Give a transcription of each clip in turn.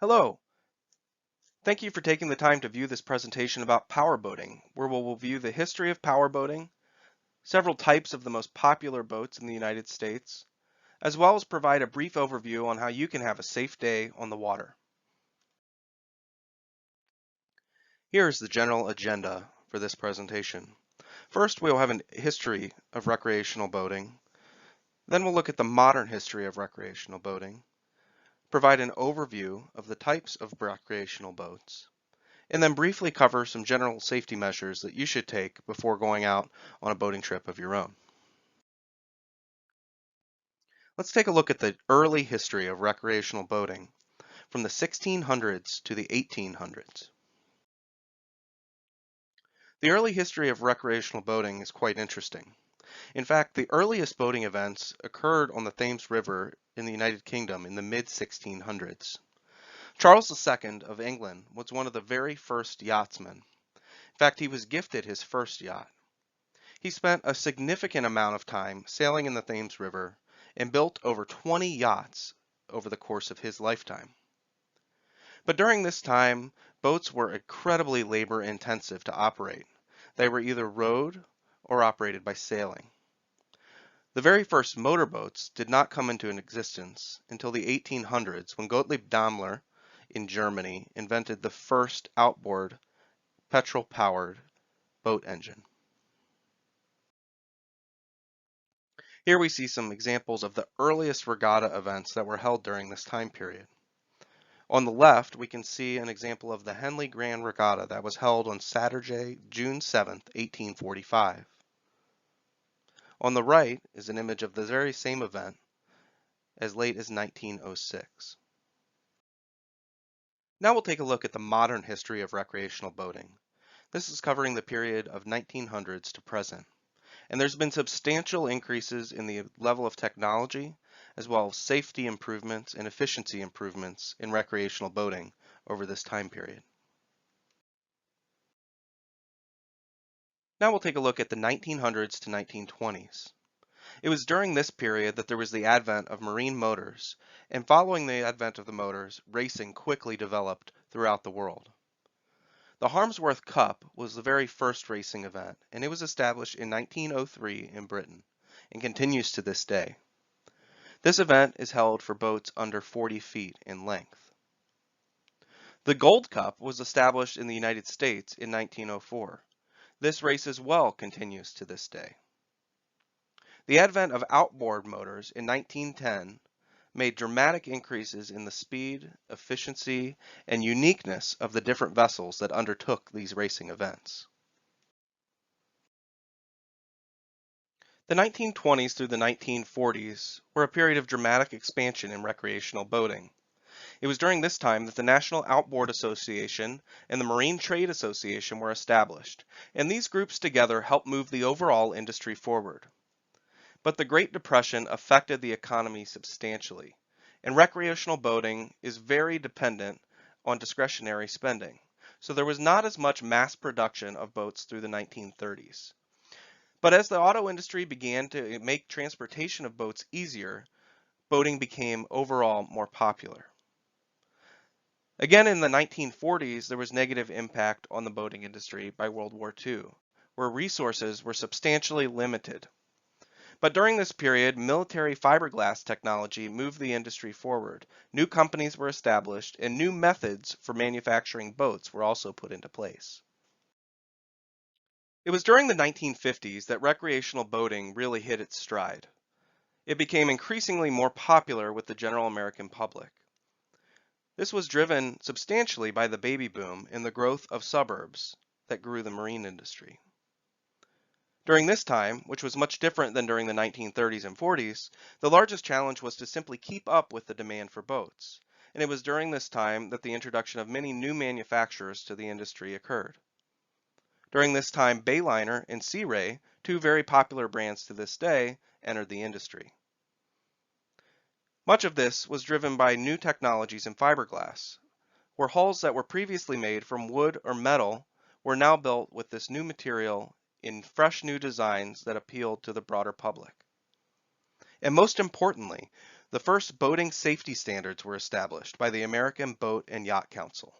Hello, thank you for taking the time to view this presentation about powerboating, where we'll view the history of powerboating, several types of the most popular boats in the United States, as well as provide a brief overview on how you can have a safe day on the water. Here is the general agenda for this presentation. First, we'll have a history of recreational boating. Then we'll look at the modern history of recreational boating, provide an overview of the types of recreational boats, and then briefly cover some general safety measures that you should take before going out on a boating trip of your own. Let's take a look at the early history of recreational boating from the 1600s to the 1800s. The early history of recreational boating is quite interesting. In fact, the earliest boating events occurred on the Thames River in the United Kingdom in the mid-1600s. Charles II of England was one of the very first yachtsmen. In fact, he was gifted his first yacht. He spent a significant amount of time sailing in the Thames River and built over 20 yachts over the course of his lifetime. But during this time, boats were incredibly labor intensive to operate. They were either rowed or operated by sailing. The very first motorboats did not come into existence until the 1800s when Gottlieb Daimler in Germany invented the first outboard petrol-powered boat engine. Here we see some examples of the earliest regatta events that were held during this time period. On the left, we can see an example of the Henley Grand Regatta that was held on Saturday, June 7, 1845. On the right is an image of the very same event as late as 1906. Now we'll take a look at the modern history of recreational boating. This is covering the period of 1900s to present. And there's been substantial increases in the level of technology, as well as safety improvements and efficiency improvements in recreational boating over this time period. Now we'll take a look at the 1900s to 1920s. It was during this period that there was the advent of marine motors, and following the advent of the motors, racing quickly developed throughout the world. The Harmsworth Cup was the very first racing event, and it was established in 1903 in Britain and continues to this day. This event is held for boats under 40 feet in length. The Gold Cup was established in the United States in 1904. This race as well continues to this day. The advent of outboard motors in 1910 made dramatic increases in the speed, efficiency, and uniqueness of the different vessels that undertook these racing events. The 1920s through the 1940s were a period of dramatic expansion in recreational boating. It was during this time that the National Outboard Association and the Marine Trade Association were established, and these groups together helped move the overall industry forward. But the Great Depression affected the economy substantially, and recreational boating is very dependent on discretionary spending. So there was not as much mass production of boats through the 1930s. But as the auto industry began to make transportation of boats easier, boating became overall more popular. Again, in the 1940s, there was negative impact on the boating industry by World War II, where resources were substantially limited. But during this period, military fiberglass technology moved the industry forward. New companies were established, and new methods for manufacturing boats were also put into place. It was during the 1950s that recreational boating really hit its stride. It became increasingly more popular with the general American public. This was driven substantially by the baby boom and the growth of suburbs that grew the marine industry. During this time, which was much different than during the 1930s and 40s, the largest challenge was to simply keep up with the demand for boats. And it was during this time that the introduction of many new manufacturers to the industry occurred. During this time, Bayliner and Sea Ray, two very popular brands to this day, entered the industry. Much of this was driven by new technologies in fiberglass, where hulls that were previously made from wood or metal were now built with this new material in fresh new designs that appealed to the broader public. And most importantly, the first boating safety standards were established by the American Boat and Yacht Council.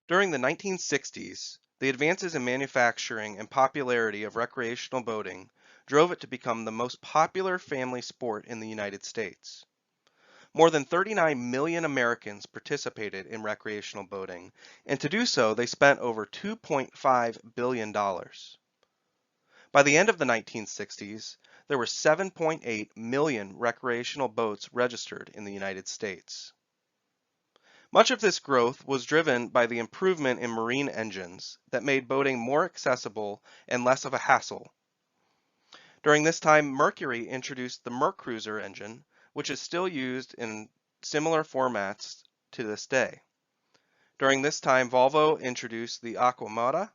During the 1960s, the advances in manufacturing and popularity of recreational boating drove it to become the most popular family sport in the United States. More than 39 million Americans participated in recreational boating, and to do so, they spent over $2.5 billion. By the end of the 1960s, there were 7.8 million recreational boats registered in the United States. Much of this growth was driven by the improvement in marine engines that made boating more accessible and less of a hassle. During this time, Mercury introduced the Mercruiser engine, which is still used in similar formats to this day. During this time, Volvo introduced the Aquamata,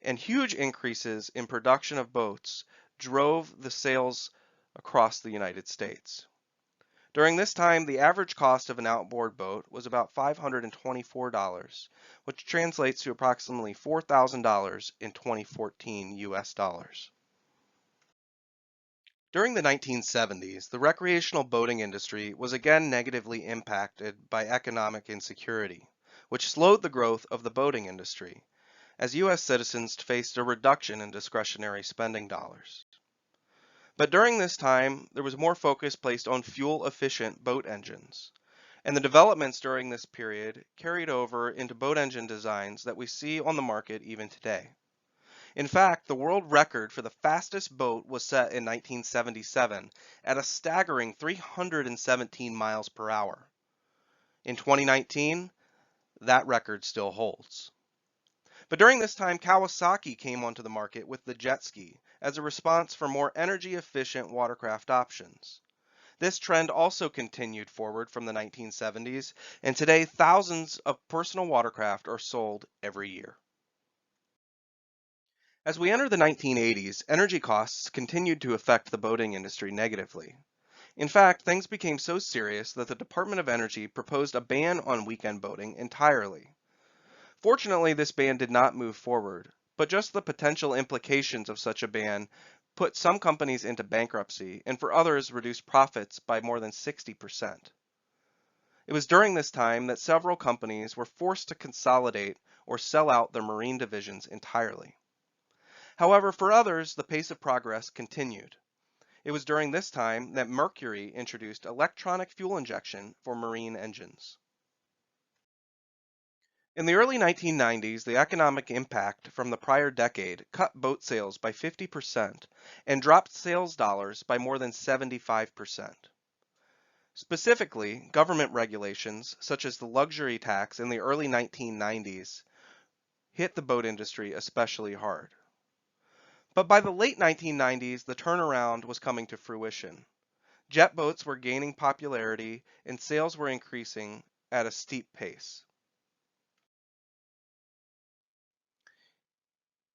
and huge increases in production of boats drove the sales across the United States. During this time, the average cost of an outboard boat was about $524, which translates to approximately $4,000 in 2014 US dollars. During the 1970s, the recreational boating industry was again negatively impacted by economic insecurity, which slowed the growth of the boating industry, as U.S. citizens faced a reduction in discretionary spending dollars. But during this time, there was more focus placed on fuel-efficient boat engines, and the developments during this period carried over into boat engine designs that we see on the market even today. In fact, the world record for the fastest boat was set in 1977 at a staggering 317 miles per hour. In 2019, that record still holds. But during this time, Kawasaki came onto the market with the jet ski as a response for more energy-efficient watercraft options. This trend also continued forward from the 1970s, and today thousands of personal watercraft are sold every year. As we enter the 1980s, energy costs continued to affect the boating industry negatively. In fact, things became so serious that the Department of Energy proposed a ban on weekend boating entirely. Fortunately, this ban did not move forward, but just the potential implications of such a ban put some companies into bankruptcy and for others reduced profits by more than 60%. It was during this time that several companies were forced to consolidate or sell out their marine divisions entirely. However, for others, the pace of progress continued. It was during this time that Mercury introduced electronic fuel injection for marine engines. In the early 1990s, the economic impact from the prior decade cut boat sales by 50% and dropped sales dollars by more than 75%. Specifically, government regulations, such as the luxury tax in the early 1990s, hit the boat industry especially hard. But by the late 1990s, the turnaround was coming to fruition. Jet boats were gaining popularity and sales were increasing at a steep pace.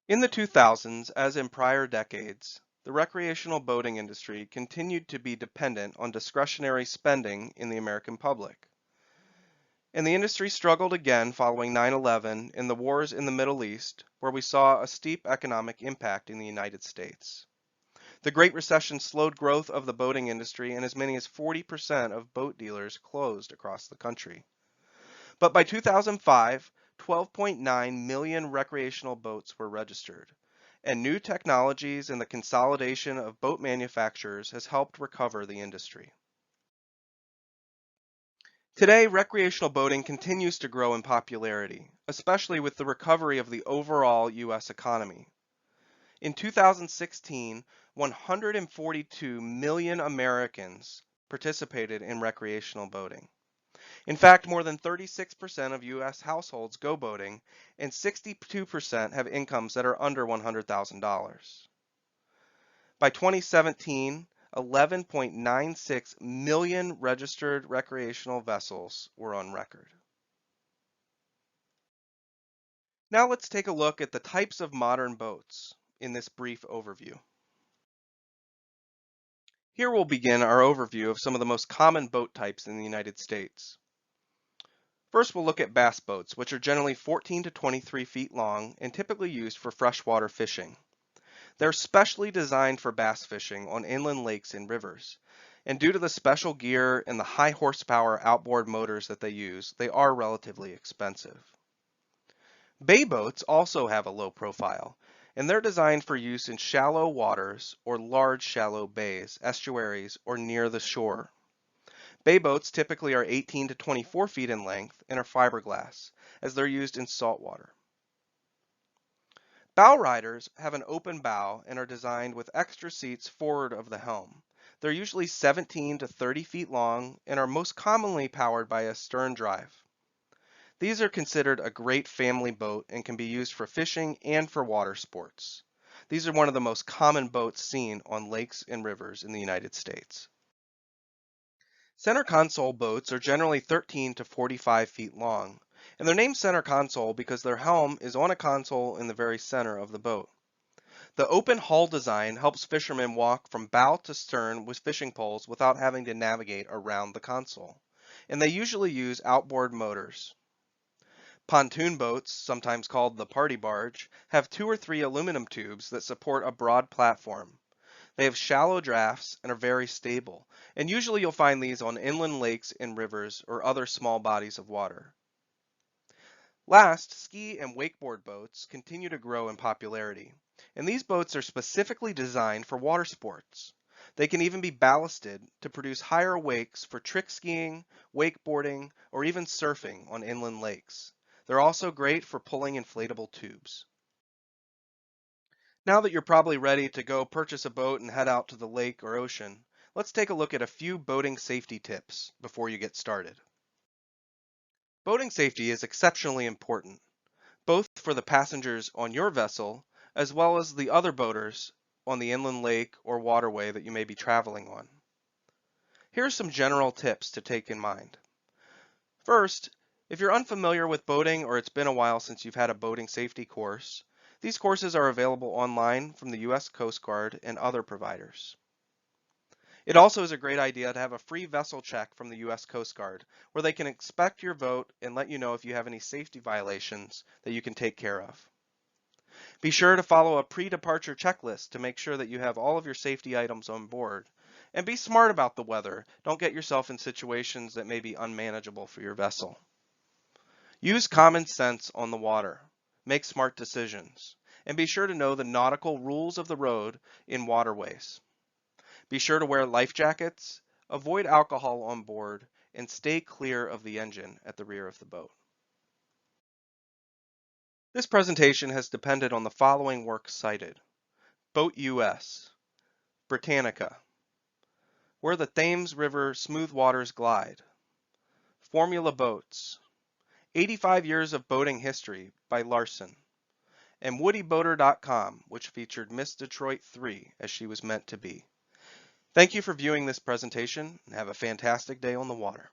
In the 2000s, as in prior decades, the recreational boating industry continued to be dependent on discretionary spending in the American public. And the industry struggled again following 9/11 and the wars in the Middle East, where we saw a steep economic impact in the United States. The Great Recession slowed growth of the boating industry, and as many as 40% of boat dealers closed across the country. But by 2005, 12.9 million recreational boats were registered, and new technologies and the consolidation of boat manufacturers has helped recover the industry. Today, recreational boating continues to grow in popularity, especially with the recovery of the overall U.S. economy. In 2016, 142 million Americans participated in recreational boating. In fact, more than 36% of U.S. households go boating, and 62% have incomes that are under $100,000. By 2017, 11.96 million registered recreational vessels were on record. Now let's take a look at the types of modern boats in this brief overview. Here we'll begin our overview of some of the most common boat types in the United States. First, we'll look at bass boats, which are generally 14 to 23 feet long and typically used for freshwater fishing. They're specially designed for bass fishing on inland lakes and rivers, And due to the special gear and the high horsepower outboard motors that they use, they are relatively expensive. Bay boats also have a low profile, and they're designed for use in shallow waters or large shallow bays, estuaries, or near the shore. Bay boats typically are 18 to 24 feet in length and are fiberglass, as they're used in saltwater. Bow riders have an open bow and are designed with extra seats forward of the helm. They're usually 17 to 30 feet long and are most commonly powered by a stern drive. These are considered a great family boat and can be used for fishing and for water sports. These are one of the most common boats seen on lakes and rivers in the United States. Center console boats are generally 13 to 45 feet long, and they're named center console because their helm is on a console in the very center of the boat. The open hull design helps fishermen walk from bow to stern with fishing poles without having to navigate around the console, and they usually use outboard motors. Pontoon boats, sometimes called the party barge, have 2 or 3 aluminum tubes that support a broad platform. They have shallow drafts and are very stable, and usually you'll find these on inland lakes and rivers or other small bodies of water. Last, ski and wakeboard boats continue to grow in popularity, and these boats are specifically designed for water sports. They can even be ballasted to produce higher wakes for trick skiing, wakeboarding, or even surfing on inland lakes. They're also great for pulling inflatable tubes. Now that you're probably ready to go purchase a boat and head out to the lake or ocean, let's take a look at a few boating safety tips before you get started. Boating safety is exceptionally important, both for the passengers on your vessel as well as the other boaters on the inland lake or waterway that you may be traveling on. Here are some general tips to take in mind. First, if you're unfamiliar with boating or it's been a while since you've had a boating safety course, these courses are available online from the U.S. Coast Guard and other providers. It also is a great idea to have a free vessel check from the U.S. Coast Guard, where they can inspect your boat and let you know if you have any safety violations that you can take care of. Be sure to follow a pre-departure checklist to make sure that you have all of your safety items on board. And be smart about the weather. Don't get yourself in situations that may be unmanageable for your vessel. Use common sense on the water. Make smart decisions. And be sure to know the nautical rules of the road in waterways. Be sure to wear life jackets, avoid alcohol on board, and stay clear of the engine at the rear of the boat. This presentation has depended on the following works cited: Boat US, Britannica, Where the Thames River Smooth Waters Glide, Formula Boats, 85 Years of Boating History by Larson, and WoodyBoater.com, which featured Miss Detroit 3 as she was meant to be. Thank you for viewing this presentation and have a fantastic day on the water.